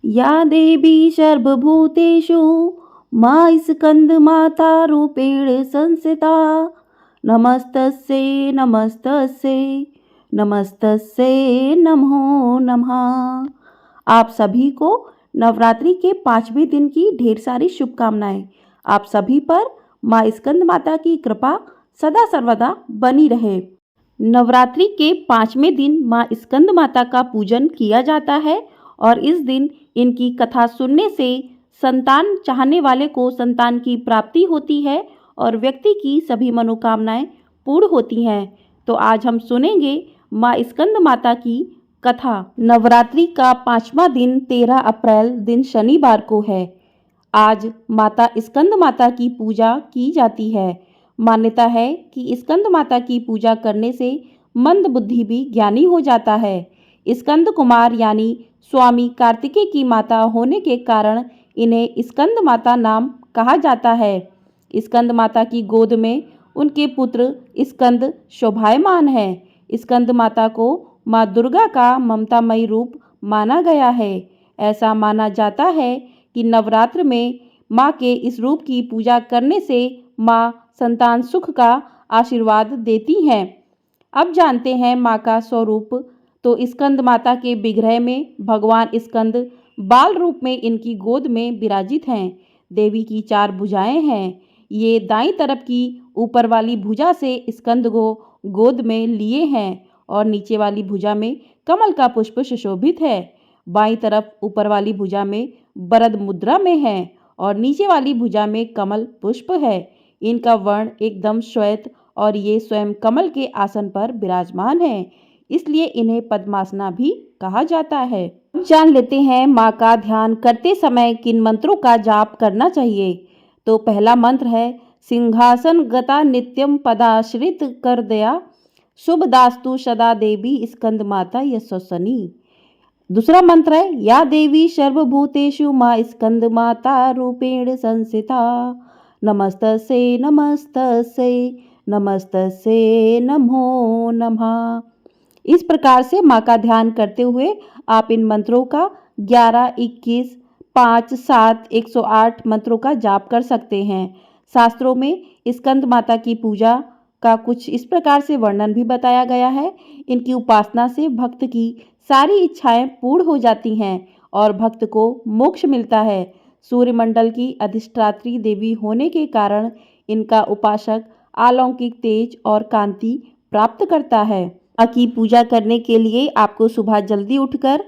या देवी सर्वभूतेषु मा स्कन्दमाता रूपेण संस्थिता नमस्तस्यै नमस्तस्यै नमस्तस्यै नमो नमः। आप सभी को नवरात्रि के 5वें दिन की ढेर सारी शुभकामनाएं। आप सभी पर माँ स्कंद माता की कृपा सदा सर्वदा बनी रहे। नवरात्रि के 5वें दिन माँ स्कंद माता का पूजन किया जाता है और इस दिन इनकी कथा सुनने से संतान चाहने वाले को संतान की प्राप्ति होती है और व्यक्ति की सभी मनोकामनाएं पूर्ण होती हैं। तो आज हम सुनेंगे माँ स्कंद माता की कथा। नवरात्रि का 5वां दिन 13 अप्रैल दिन शनिवार को है। आज माता स्कंद माता की पूजा की जाती है। मान्यता है कि स्कंद माता की पूजा करने से मंद बुद्धि भी ज्ञानी हो जाता है। स्कंद कुमार यानी स्वामी कार्तिकेय की माता होने के कारण इन्हें स्कंद माता नाम कहा जाता है। स्कंद माता की गोद में उनके पुत्र स्कंद शोभायमान है। स्कंद माता को माँ दुर्गा का ममतामयी रूप माना गया है। ऐसा माना जाता है कि नवरात्र में माँ के इस रूप की पूजा करने से माँ संतान सुख का आशीर्वाद देती हैं। अब जानते हैं माँ का स्वरूप। तो स्कंद माता के विग्रह में भगवान स्कंद बाल रूप में इनकी गोद में विराजित हैं। देवी की 4 भुजाएं हैं। ये दाईं तरफ की ऊपर वाली भुजा से स्कंद को गोद में लिए हैं और नीचे वाली भुजा में कमल का पुष्प सुशोभित है। बाईं तरफ ऊपर वाली भुजा में वरद मुद्रा में है और नीचे वाली भुजा में कमल पुष्प है। इनका वर्ण एकदम श्वेत और ये स्वयं कमल के आसन पर विराजमान है, इसलिए इन्हें पद्मासना भी कहा जाता है। जान लेते हैं माँ का ध्यान करते समय किन मंत्रों का जाप करना चाहिए। तो पहला मंत्र है सिंहासन गता नित्यम पदाश्रित कर दया शुभ दास्तु सदा देवी स्कंद माता यशस्वनी। दूसरा मंत्र है या देवी सर्वभूतेषु माँ स्कंद माता रूपेण संस्थिता नमस्तस्यै नमस्तस्यै नमस्तस्यै नमो नमः। इस प्रकार से माँ का ध्यान करते हुए आप इन मंत्रों का 11, 21, 5, 7, 108 मंत्रों का जाप कर सकते हैं। शास्त्रों में स्कंद माता की पूजा का कुछ इस प्रकार से वर्णन भी बताया गया है। इनकी उपासना से भक्त की सारी इच्छाएं पूर्ण हो जाती हैं और भक्त को मोक्ष मिलता है। सूर्यमंडल की अधिष्ठात्री देवी होने के कारण इनका उपासक अलौकिक तेज और कांति प्राप्त करता है। माँ की पूजा करने के लिए आपको सुबह जल्दी उठकर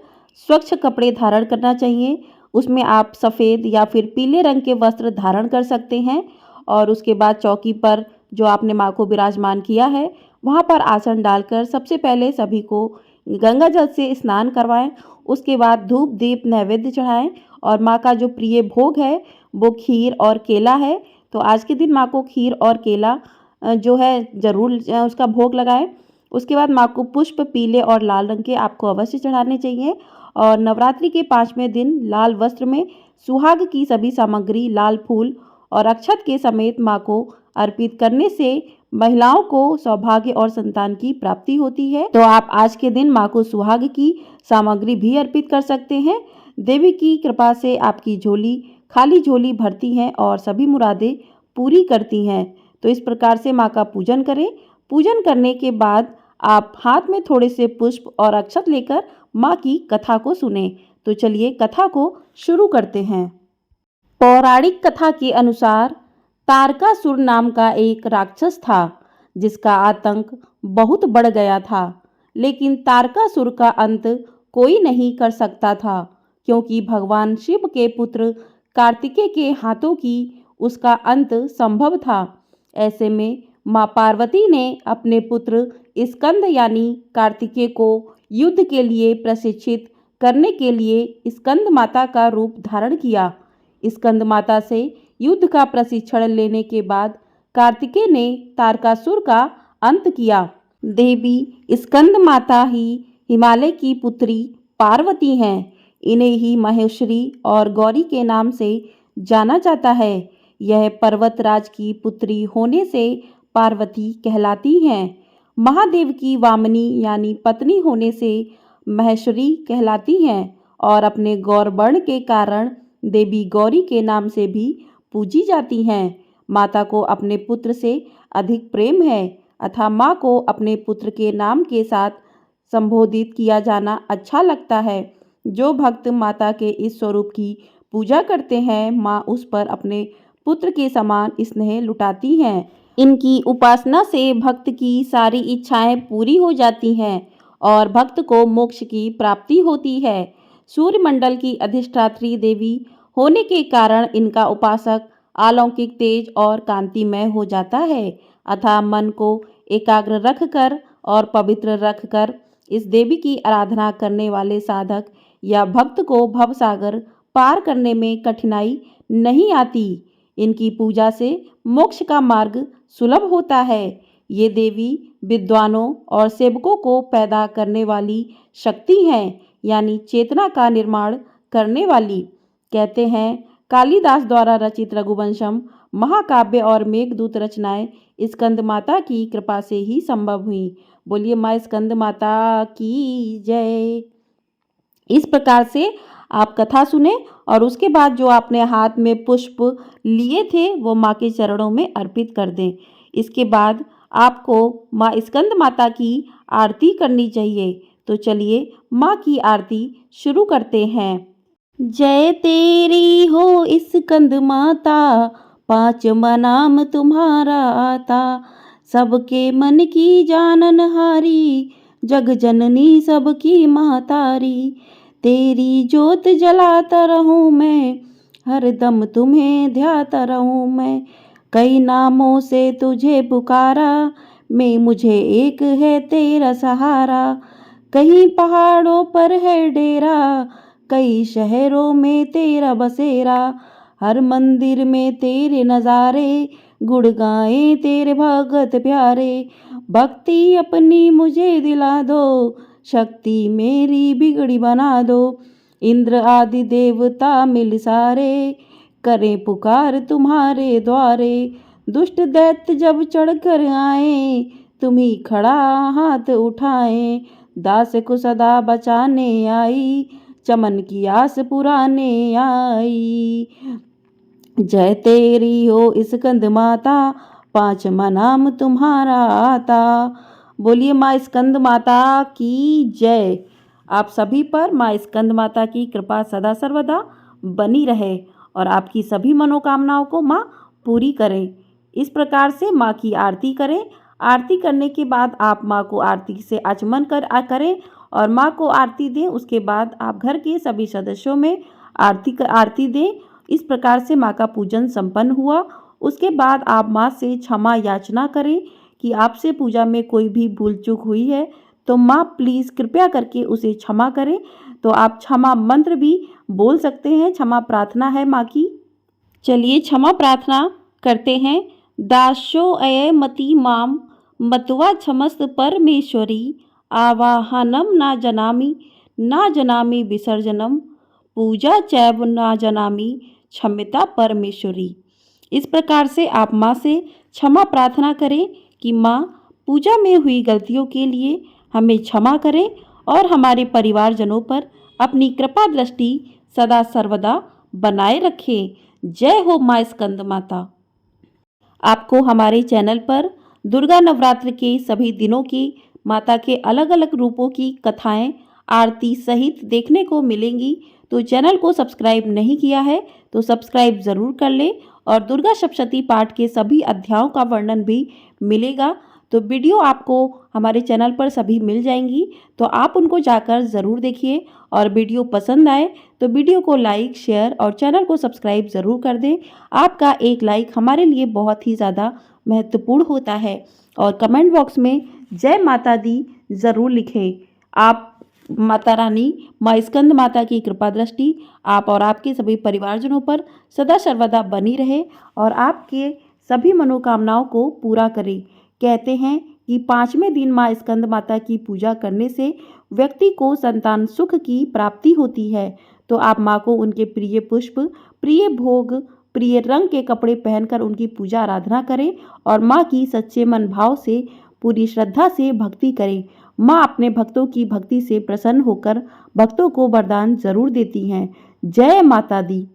स्वच्छ कपड़े धारण करना चाहिए। उसमें आप सफ़ेद या फिर पीले रंग के वस्त्र धारण कर सकते हैं और उसके बाद चौकी पर जो आपने माँ को विराजमान किया है वहाँ पर आसन डालकर सबसे पहले सभी को गंगा जल से स्नान करवाएं। उसके बाद धूप दीप नैवेद्य चढ़ाएं और माँ का जो प्रिय भोग है वो खीर और केला है। तो आज के दिन माँ को खीर और केला जो है ज़रूर उसका भोग लगाएं। उसके बाद माँ को पुष्प पीले और लाल रंग के आपको अवश्य चढ़ाने चाहिए और नवरात्रि के 5वें दिन लाल वस्त्र में सुहाग की सभी सामग्री लाल फूल और अक्षत के समेत माँ को अर्पित करने से महिलाओं को सौभाग्य और संतान की प्राप्ति होती है। तो आप आज के दिन माँ को सुहाग की सामग्री भी अर्पित कर सकते हैं। देवी की कृपा से आपकी झोली खाली झोली भरती हैं और सभी मुरादें पूरी करती हैं। तो इस प्रकार से माँ का पूजन करें। पूजन करने के बाद आप हाथ में थोड़े से पुष्प और अक्षत लेकर माँ की कथा को सुने। तो चलिए कथा को शुरू करते हैं। पौराणिक कथा के अनुसार तारकासुर नाम का एक राक्षस था जिसका आतंक बहुत बढ़ गया था, लेकिन तारकासुर का अंत कोई नहीं कर सकता था क्योंकि भगवान शिव के पुत्र कार्तिकेय के हाथों की उसका अंत संभव था। ऐसे में माँ पार्वती ने अपने पुत्र स्कंद यानी कार्तिकेय को युद्ध के लिए प्रशिक्षित करने के लिए स्कंद माता का रूप धारण किया। स्कंद माता से युद्ध का प्रशिक्षण लेने के बाद कार्तिकेय ने तारकासुर का अंत किया। देवी स्कंद माता ही हिमालय की पुत्री पार्वती हैं। इन्हें ही महेश्वरी और गौरी के नाम से जाना जाता है। यह पर्वतराज की पुत्री होने से पार्वती कहलाती हैं। महादेव की वामनी यानी पत्नी होने से महेश्वरी कहलाती हैं और अपने गौर वर्ण के कारण देवी गौरी के नाम से भी पूजी जाती हैं। माता को अपने पुत्र से अधिक प्रेम है अतः माँ को अपने पुत्र के नाम के साथ संबोधित किया जाना अच्छा लगता है। जो भक्त माता के इस स्वरूप की पूजा करते हैं, माँ उस पर अपने पुत्र के समान स्नेह लुटाती हैं। इनकी उपासना से भक्त की सारी इच्छाएं पूरी हो जाती हैं और भक्त को मोक्ष की प्राप्ति होती है। सूर्यमंडल की अधिष्ठात्री देवी होने के कारण इनका उपासक अलौकिक तेज और कांतिमय हो जाता है। अतः मन को एकाग्र रखकर और पवित्र रखकर इस देवी की आराधना करने वाले साधक या भक्त को भवसागर पार करने में कठिनाई नहीं आती। इनकी पूजा से मोक्ष का मार्ग सुलभ होता है। ये देवी विद्वानों और सेवकों को पैदा करने वाली शक्ति हैं, यानी चेतना का निर्माण करने वाली। कहते हैं कालिदास द्वारा रचित रघुवंशम महाकाव्य और मेघदूत रचनाएं स्कंद माता की कृपा से ही संभव हुई। बोलिए माँ स्कंद माता की जय। इस प्रकार से आप कथा सुने और उसके बाद जो आपने हाथ में पुष्प लिए थे वो माँ के चरणों में अर्पित कर दें। इसके बाद आपको माँ स्कंद माता की आरती करनी चाहिए। तो चलिए माँ की आरती शुरू करते हैं। जय तेरी हो स्कंद माता, पांचवा नाम तुम्हारा आता। सबके मन की जाननहारी, जग जननी सबकी महतारी। तेरी ज्योत जलाता रहूं मैं, हर दम तुम्हें ध्याता रहूं मैं। कई नामों से तुझे पुकारा, मैं मुझे एक है तेरा सहारा। कहीं पहाड़ों पर है डेरा, कई शहरों में तेरा बसेरा। हर मंदिर में तेरे नज़ारे, गुण गाए तेरे भगत प्यारे। भक्ति अपनी मुझे दिला दो, शक्ति मेरी बिगड़ी बना दो। इंद्र आदि देवता मिल सारे, करें पुकार तुम्हारे द्वारे। दुष्ट दैत्य जब चढ़कर आए, तुम्ही खड़ा हाथ उठाए। दास को सदा बचाने आई, चमन की आस पुराने आई। जय तेरी हो स्कंद माता, पांचवा नाम तुम्हारा आता। बोलिए माँ स्कंद माता की जय। आप सभी पर माँ स्कंद माता की कृपा सदा सर्वदा बनी रहे और आपकी सभी मनोकामनाओं को माँ पूरी करें। इस प्रकार से माँ की आरती करें। आरती करने के बाद आप माँ को आरती से आचमन करें और माँ को आरती दें। उसके बाद आप घर के सभी सदस्यों में आरती दें। इस प्रकार से माँ का पूजन संपन्न हुआ। उसके बाद आप माँ से क्षमा याचना करें कि आपसे पूजा में कोई भी भूल चूक हुई है तो माँ प्लीज़ कृपया करके उसे क्षमा करें। तो आप क्षमा मंत्र भी बोल सकते हैं, क्षमा प्रार्थना है माँ की। चलिए क्षमा प्रार्थना करते हैं। दासो अय मति माम, मत्वा क्षमस्त परमेश्वरी। आवाहनम ना जनामि विसर्जनम, पूजा चैव ना जनामि क्षम्यता परमेश्वरी। इस प्रकार से आप माँ से क्षमा प्रार्थना करें कि माँ पूजा में हुई गलतियों के लिए हमें क्षमा करें और हमारे परिवारजनों पर अपनी कृपा दृष्टि सदा सर्वदा बनाए रखें। जय हो माँ स्कंद माता। आपको हमारे चैनल पर दुर्गा नवरात्र के सभी दिनों की माता के अलग अलग रूपों की कथाएं आरती सहित देखने को मिलेंगी। तो चैनल को सब्सक्राइब नहीं किया है तो सब्सक्राइब ज़रूर कर लें और दुर्गा सप्तशती पाठ के सभी अध्यायों का वर्णन भी मिलेगा। तो वीडियो आपको हमारे चैनल पर सभी मिल जाएंगी, तो आप उनको जाकर ज़रूर देखिए और वीडियो पसंद आए तो वीडियो को लाइक, शेयर और चैनल को सब्सक्राइब ज़रूर कर दें। आपका एक लाइक हमारे लिए बहुत ही ज़्यादा महत्वपूर्ण होता है और कमेंट बॉक्स में जय माता दी ज़रूर लिखें। आप माता रानी माँ स्कंद माता की कृपा दृष्टि आप और आपके सभी परिवारजनों पर सदा सर्वदा बनी रहे और आपके सभी मनोकामनाओं को पूरा करे। कहते हैं कि 5वें दिन माँ स्कंद माता की पूजा करने से व्यक्ति को संतान सुख की प्राप्ति होती है। तो आप माँ को उनके प्रिय पुष्प, प्रिय भोग, प्रिय रंग के कपड़े पहनकर उनकी पूजा आराधना करें और माँ की सच्चे मन भाव से पूरी श्रद्धा से भक्ति करें। माँ अपने भक्तों की भक्ति से प्रसन्न होकर भक्तों को वरदान जरूर देती हैं। जय माता दी।